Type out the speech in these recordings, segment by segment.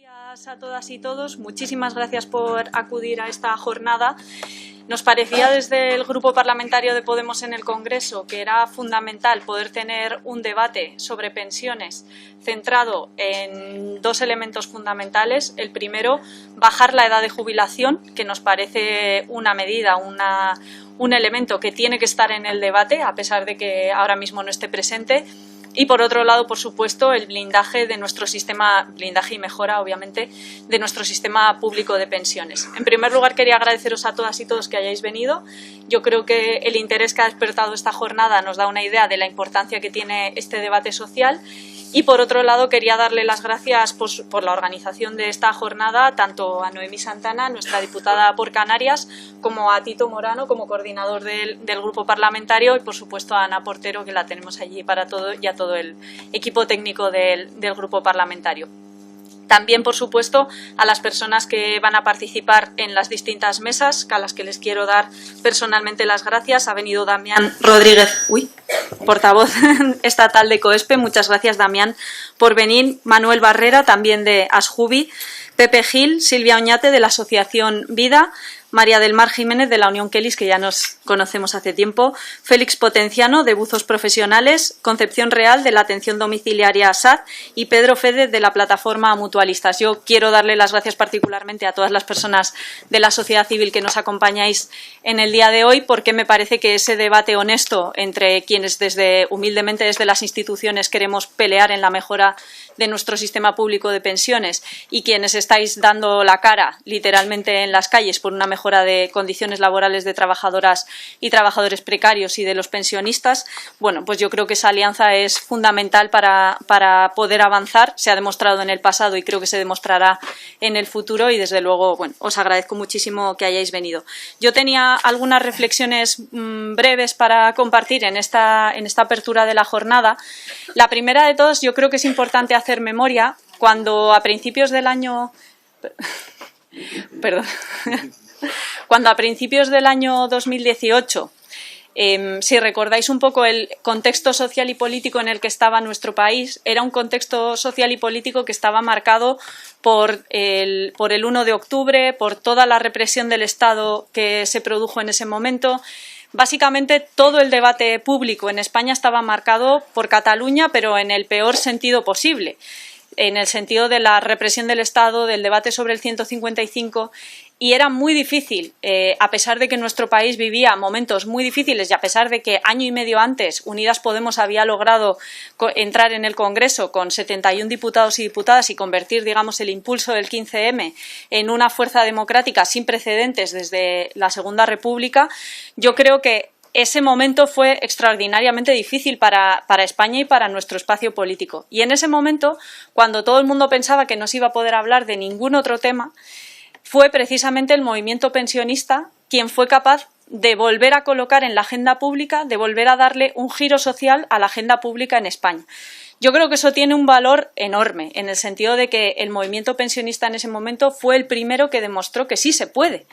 días a todas y todos. Muchísimas gracias por acudir a esta jornada. Nos parecía desde el Grupo Parlamentario de Podemos en el Congreso que era fundamental poder tener un debate sobre pensiones centrado en dos elementos fundamentales. El primero, bajar la edad de jubilación, que nos parece una medida, un elemento que tiene que estar en el debate, a pesar de que ahora mismo no esté presente. Y por otro lado, por supuesto, el blindaje de nuestro sistema, blindaje y mejora, obviamente, de nuestro sistema público de pensiones. En primer lugar, quería agradeceros a todas y todos que hayáis venido. Yo creo que el interés que ha despertado esta jornada nos da una idea de la importancia que tiene este debate social. Y por otro lado, quería darle las gracias por la organización de esta jornada, tanto a Noemí Santana, nuestra diputada por Canarias, como a Tito Morano, como coordinador del grupo parlamentario, y por supuesto a Ana Portero, que la tenemos allí para todo, y a todo el equipo técnico del grupo parlamentario. También, por supuesto, a las personas que van a participar en las distintas mesas, a las que les quiero dar personalmente las gracias. Ha venido Damián Rodríguez, portavoz estatal de COESPE. Muchas gracias, Damián, por venir. Manuel Barrera, también de ASJUBI. Pepe Gil, Silvia Oñate, de la Asociación Vida. María del Mar Jiménez, de la Unión Kelis, que ya nos conocemos hace tiempo, Félix Potenciano, de Buzos Profesionales, Concepción Real, de la Atención Domiciliaria SAD, y Pedro Fedez, de la Plataforma Mutualistas. Yo quiero darle las gracias particularmente a todas las personas de la sociedad civil que nos acompañáis en el día de hoy, porque me parece que ese debate honesto entre quienes humildemente desde las instituciones queremos pelear en la mejora de nuestro sistema público de pensiones y quienes estáis dando la cara literalmente en las calles por una mejora de condiciones laborales de trabajadoras y trabajadores precarios y de los pensionistas, bueno, pues yo creo que esa alianza es fundamental para poder avanzar. Se ha demostrado en el pasado y creo que se demostrará en el futuro y, desde luego, bueno, os agradezco muchísimo que hayáis venido. Yo tenía algunas reflexiones breves para compartir en esta apertura de la jornada. La primera de todas, yo creo que es importante hacer memoria cuando a principios del año... Perdón. Cuando a principios del año 2018, si recordáis un poco el contexto social y político en el que estaba nuestro país, era un contexto social y político que estaba marcado por el 1 de octubre, por toda la represión del Estado que se produjo en ese momento. Básicamente todo el debate público en España estaba marcado por Cataluña, pero en el peor sentido posible, en el sentido de la represión del Estado, del debate sobre el 155, y era muy difícil, a pesar de que nuestro país vivía momentos muy difíciles y a pesar de que año y medio antes Unidas Podemos había logrado entrar en el Congreso con 71 diputados y diputadas y convertir, digamos, el impulso del 15M en una fuerza democrática sin precedentes desde la Segunda República. Yo creo que ese momento fue extraordinariamente difícil para España y para nuestro espacio político. Y en ese momento, cuando todo el mundo pensaba que no se iba a poder hablar de ningún otro tema, fue precisamente el movimiento pensionista quien fue capaz de volver a colocar en la agenda pública, de volver a darle un giro social a la agenda pública en España. Yo creo que eso tiene un valor enorme, en el sentido de que el movimiento pensionista en ese momento fue el primero que demostró que sí se puede.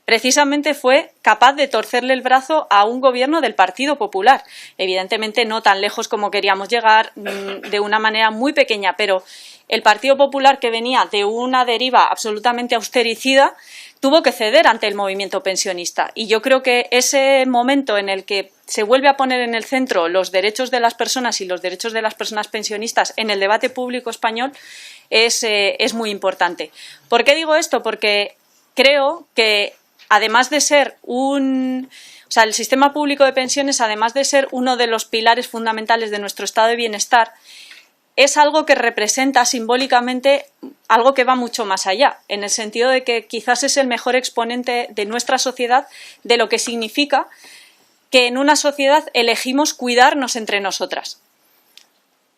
Precisamente fue capaz de torcerle el brazo a un gobierno del Partido Popular. Evidentemente no tan lejos como queríamos llegar, de una manera muy pequeña, pero el Partido Popular, que venía de una deriva absolutamente austericida, tuvo que ceder ante el movimiento pensionista. Y yo creo que ese momento en el que se vuelve a poner en el centro los derechos de las personas y los derechos de las personas pensionistas en el debate público español es muy importante. ¿Por qué digo esto? Porque creo que además de ser el sistema público de pensiones, además de ser uno de los pilares fundamentales de nuestro estado de bienestar, es algo que representa simbólicamente algo que va mucho más allá, en el sentido de que quizás es el mejor exponente de nuestra sociedad, de lo que significa que en una sociedad elegimos cuidarnos entre nosotras.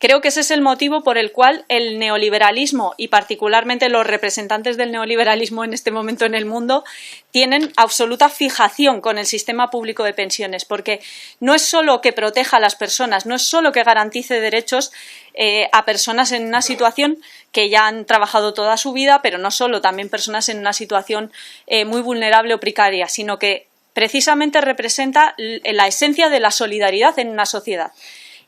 Creo que ese es el motivo por el cual el neoliberalismo y particularmente los representantes del neoliberalismo en este momento en el mundo tienen absoluta fijación con el sistema público de pensiones, porque no es solo que proteja a las personas, no es solo que garantice derechos a personas en una situación que ya han trabajado toda su vida, pero no solo, también personas en una situación muy vulnerable o precaria, sino que precisamente representa la esencia de la solidaridad en una sociedad.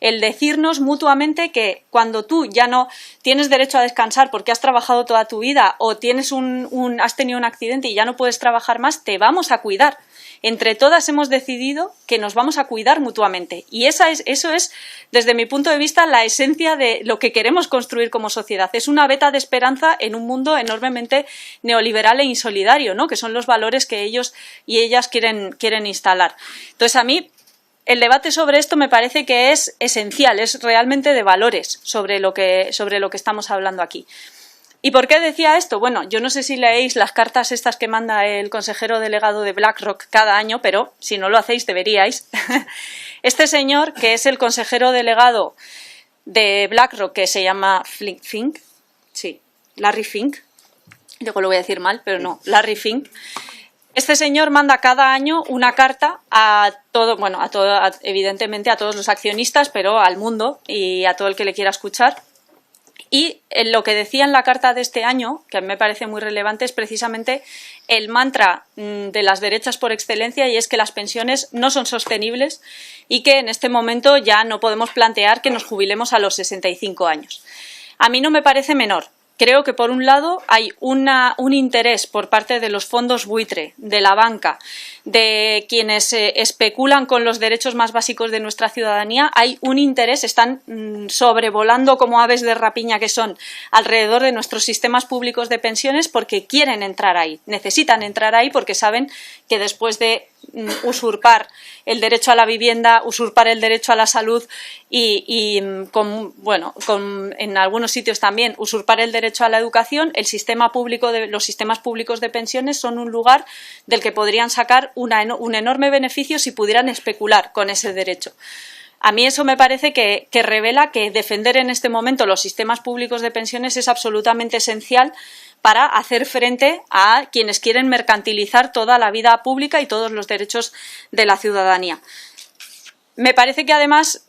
el decirnos mutuamente que cuando tú ya no tienes derecho a descansar porque has trabajado toda tu vida o has tenido un accidente y ya no puedes trabajar más, te vamos a cuidar. Entre todas hemos decidido que nos vamos a cuidar mutuamente y eso es, desde mi punto de vista, la esencia de lo que queremos construir como sociedad. Es una veta de esperanza en un mundo enormemente neoliberal e insolidario, ¿no? Que son los valores que ellos y ellas quieren instalar. Entonces, a mí el debate sobre esto me parece que es esencial, es realmente de valores sobre lo que estamos hablando aquí. ¿Y por qué decía esto? Bueno, yo no sé si leéis las cartas estas que manda el consejero delegado de BlackRock cada año, pero si no lo hacéis deberíais. Este señor, que es el consejero delegado de BlackRock, que se llama Fink, sí, Larry Fink, luego lo voy a decir mal, pero no, Larry Fink. Este señor manda cada año una carta evidentemente a todos los accionistas, pero al mundo y a todo el que le quiera escuchar. Y lo que decía en la carta de este año, que a mí me parece muy relevante, es precisamente el mantra de las derechas por excelencia, y es que las pensiones no son sostenibles y que en este momento ya no podemos plantear que nos jubilemos a los 65 años. A mí no me parece menor. Creo que, por un lado, hay un interés por parte de los fondos buitre, de la banca, de quienes especulan con los derechos más básicos de nuestra ciudadanía. Hay un interés, están sobrevolando como aves de rapiña que son alrededor de nuestros sistemas públicos de pensiones porque quieren entrar ahí, necesitan entrar ahí porque saben que después de usurpar el derecho a la vivienda, usurpar el derecho a la salud y en algunos sitios también usurpar el derecho a la educación, los sistemas públicos de pensiones son un lugar del que podrían sacar un enorme beneficio si pudieran especular con ese derecho. A mí eso me parece que revela que defender en este momento los sistemas públicos de pensiones es absolutamente esencial para hacer frente a quienes quieren mercantilizar toda la vida pública y todos los derechos de la ciudadanía. Me parece que además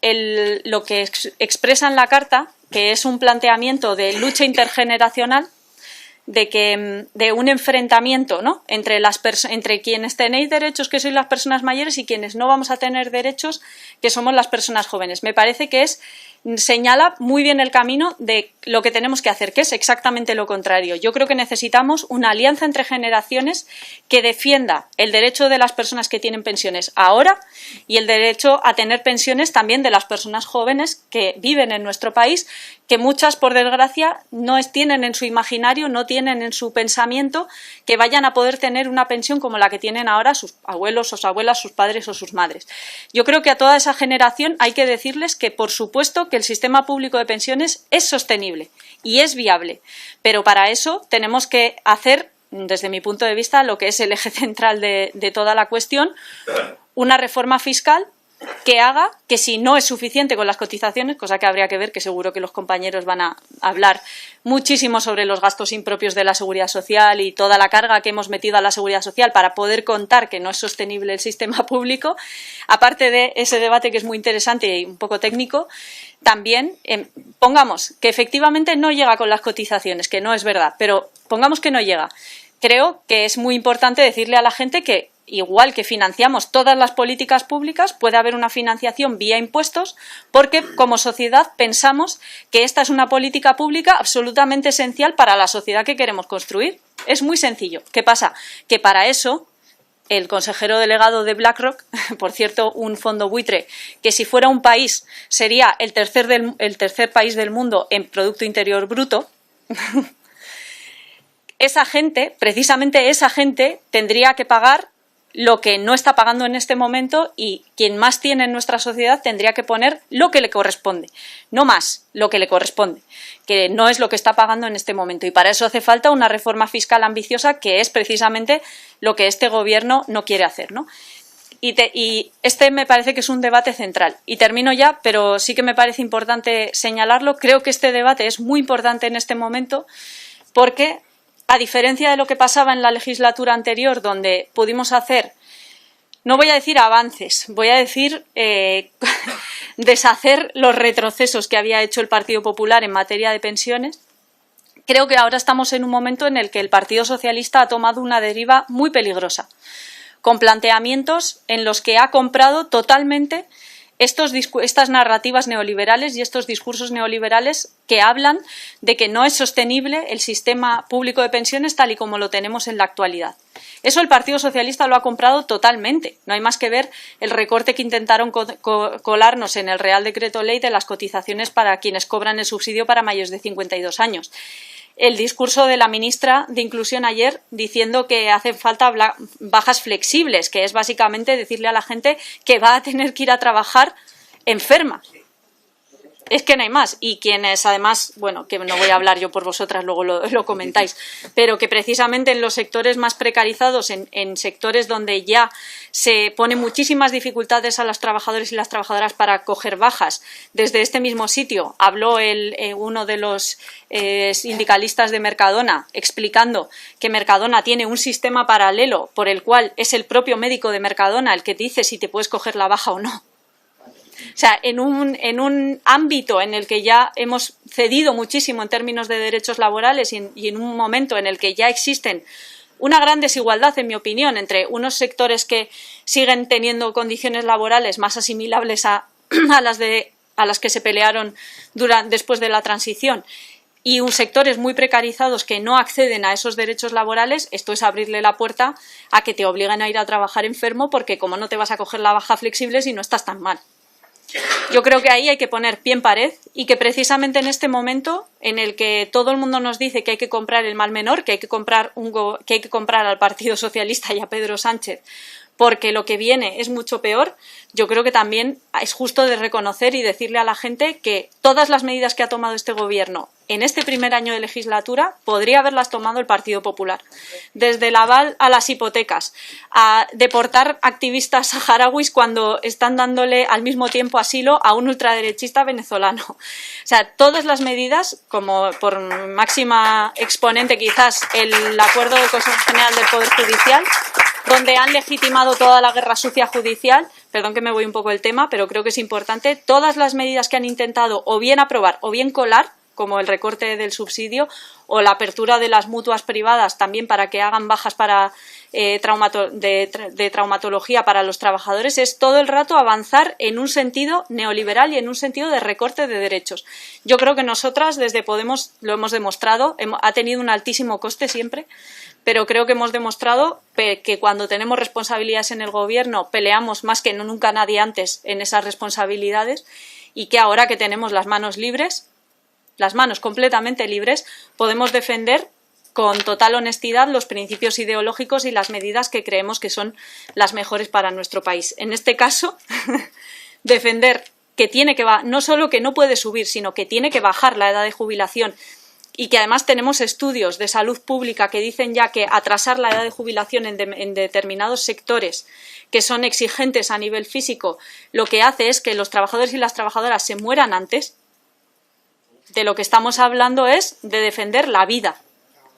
lo que expresa en la carta, que es un planteamiento de lucha intergeneracional, de un enfrentamiento, ¿no?, entre quienes tenéis derechos, que sois las personas mayores, y quienes no vamos a tener derechos, que somos las personas jóvenes. Me parece que señala muy bien el camino de lo que tenemos que hacer, que es exactamente lo contrario. Yo creo que necesitamos una alianza entre generaciones que defienda el derecho de las personas que tienen pensiones ahora y el derecho a tener pensiones también de las personas jóvenes que viven en nuestro país, que muchas, por desgracia, no tienen en su imaginario, no tienen en su pensamiento que vayan a poder tener una pensión como la que tienen ahora sus abuelos, sus abuelas, sus padres o sus madres. Yo creo que a toda esa generación hay que decirles que, por supuesto, que el sistema público de pensiones es sostenible y es viable, pero para eso tenemos que hacer, desde mi punto de vista, lo que es el eje central de toda la cuestión, una reforma fiscal que haga que, si no es suficiente con las cotizaciones, cosa que habría que ver, que seguro que los compañeros van a hablar muchísimo sobre los gastos impropios de la seguridad social y toda la carga que hemos metido a la seguridad social para poder contar que no es sostenible el sistema público, aparte de ese debate que es muy interesante y un poco técnico, también pongamos que efectivamente no llega con las cotizaciones, que no es verdad, pero pongamos que no llega. Creo que es muy importante decirle a la gente que, igual que financiamos todas las políticas públicas, puede haber una financiación vía impuestos, porque como sociedad pensamos que esta es una política pública absolutamente esencial para la sociedad que queremos construir. Es muy sencillo. ¿Qué pasa? Que para eso el consejero delegado de BlackRock, por cierto, un fondo buitre que, si fuera un país, sería el tercer país del mundo en Producto Interior Bruto, esa gente, precisamente esa gente, tendría que pagar lo que no está pagando en este momento, y quien más tiene en nuestra sociedad tendría que poner lo que le corresponde, no más, lo que le corresponde, que no es lo que está pagando en este momento. Y para eso hace falta una reforma fiscal ambiciosa, que es precisamente lo que este gobierno no quiere hacer, ¿no? Y este me parece que es un debate central. Y termino ya, pero sí que me parece importante señalarlo. Creo que este debate es muy importante en este momento porque, a diferencia de lo que pasaba en la legislatura anterior, donde pudimos hacer, no voy a decir avances, voy a decir deshacer los retrocesos que había hecho el Partido Popular en materia de pensiones, creo que ahora estamos en un momento en el que el Partido Socialista ha tomado una deriva muy peligrosa, con planteamientos en los que ha comprado totalmente estas narrativas neoliberales y estos discursos neoliberales que hablan de que no es sostenible el sistema público de pensiones tal y como lo tenemos en la actualidad. Eso el Partido Socialista lo ha comprado totalmente. No hay más que ver el recorte que intentaron colarnos en el Real Decreto Ley de las cotizaciones para quienes cobran el subsidio para mayores de 52 años. El discurso de la ministra de Inclusión ayer diciendo que hacen falta bajas flexibles, que es básicamente decirle a la gente que va a tener que ir a trabajar enferma. Es que no hay más. Y quienes, además, bueno, que no voy a hablar yo por vosotras, luego lo comentáis, pero que precisamente en los sectores más precarizados, en sectores donde ya se ponen muchísimas dificultades a los trabajadores y las trabajadoras para coger bajas, desde este mismo sitio habló uno de los sindicalistas de Mercadona explicando que Mercadona tiene un sistema paralelo por el cual es el propio médico de Mercadona el que te dice si te puedes coger la baja o no. O sea, en un ámbito en el que ya hemos cedido muchísimo en términos de derechos laborales y en un momento en el que ya existen una gran desigualdad, en mi opinión, entre unos sectores que siguen teniendo condiciones laborales más asimilables a las que se pelearon después de la transición y sectores muy precarizados que no acceden a esos derechos laborales, esto es abrirle la puerta a que te obliguen a ir a trabajar enfermo porque como no te vas a coger la baja flexible si no estás tan mal. Yo creo que ahí hay que poner pie en pared y que precisamente en este momento en el que todo el mundo nos dice que hay que comprar el mal menor, que hay que comprar al Partido Socialista y a Pedro Sánchez porque lo que viene es mucho peor, yo creo que también es justo de reconocer y decirle a la gente que todas las medidas que ha tomado este gobierno en este primer año de legislatura podría haberlas tomado el Partido Popular. Desde el aval a las hipotecas, a deportar activistas saharauis cuando están dándole al mismo tiempo asilo a un ultraderechista venezolano. O sea, todas las medidas, como por máxima exponente quizás el acuerdo del Consejo General del Poder Judicial, donde han legitimado toda la guerra sucia judicial, perdón que me voy un poco del tema, pero creo que es importante, todas las medidas que han intentado o bien aprobar o bien colar, como el recorte del subsidio o la apertura de las mutuas privadas también para que hagan bajas para de traumatología para los trabajadores, es todo el rato avanzar en un sentido neoliberal y en un sentido de recorte de derechos. Yo creo que nosotras desde Podemos lo hemos demostrado, ha tenido un altísimo coste siempre, pero creo que hemos demostrado que cuando tenemos responsabilidades en el gobierno peleamos más que nunca nadie antes en esas responsabilidades y que ahora que tenemos las manos libres, las manos completamente libres, podemos defender con total honestidad los principios ideológicos y las medidas que creemos que son las mejores para nuestro país. En este caso, defender que no solo que no puede subir, sino que tiene que bajar la edad de jubilación y que además tenemos estudios de salud pública que dicen ya que atrasar la edad de jubilación en determinados sectores que son exigentes a nivel físico, lo que hace es que los trabajadores y las trabajadoras se mueran antes. De lo que estamos hablando es de defender la vida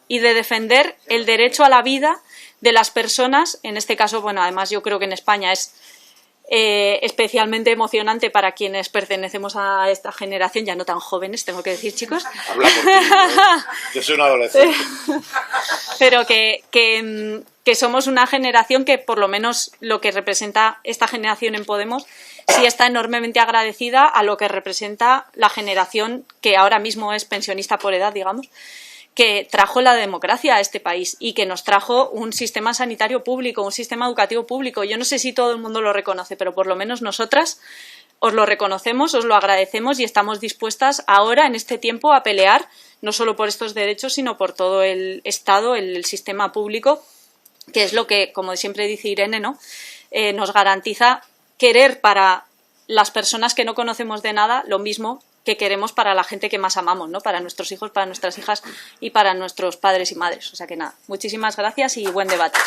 y de defender el derecho a la vida de las personas, en este caso, bueno, además yo creo que en España es especialmente emocionante para quienes pertenecemos a esta generación, ya no tan jóvenes, tengo que decir, chicos. Habla por ti, ¿no? Yo soy un adolescente. Pero que somos una generación que, por lo menos lo que representa esta generación en Podemos, sí está enormemente agradecida a lo que representa la generación que ahora mismo es pensionista por edad, digamos, que trajo la democracia a este país y que nos trajo un sistema sanitario público, un sistema educativo público. Yo no sé si todo el mundo lo reconoce, pero por lo menos nosotras os lo reconocemos, os lo agradecemos y estamos dispuestas ahora, en este tiempo, a pelear no solo por estos derechos, sino por todo el Estado, el sistema público, que es lo que, como siempre dice Irene, ¿no? Nos garantiza querer para las personas que no conocemos de nada lo mismo que queremos para la gente que más amamos, ¿no? Para nuestros hijos, para nuestras hijas y para nuestros padres y madres. O sea que nada, muchísimas gracias y buen debate.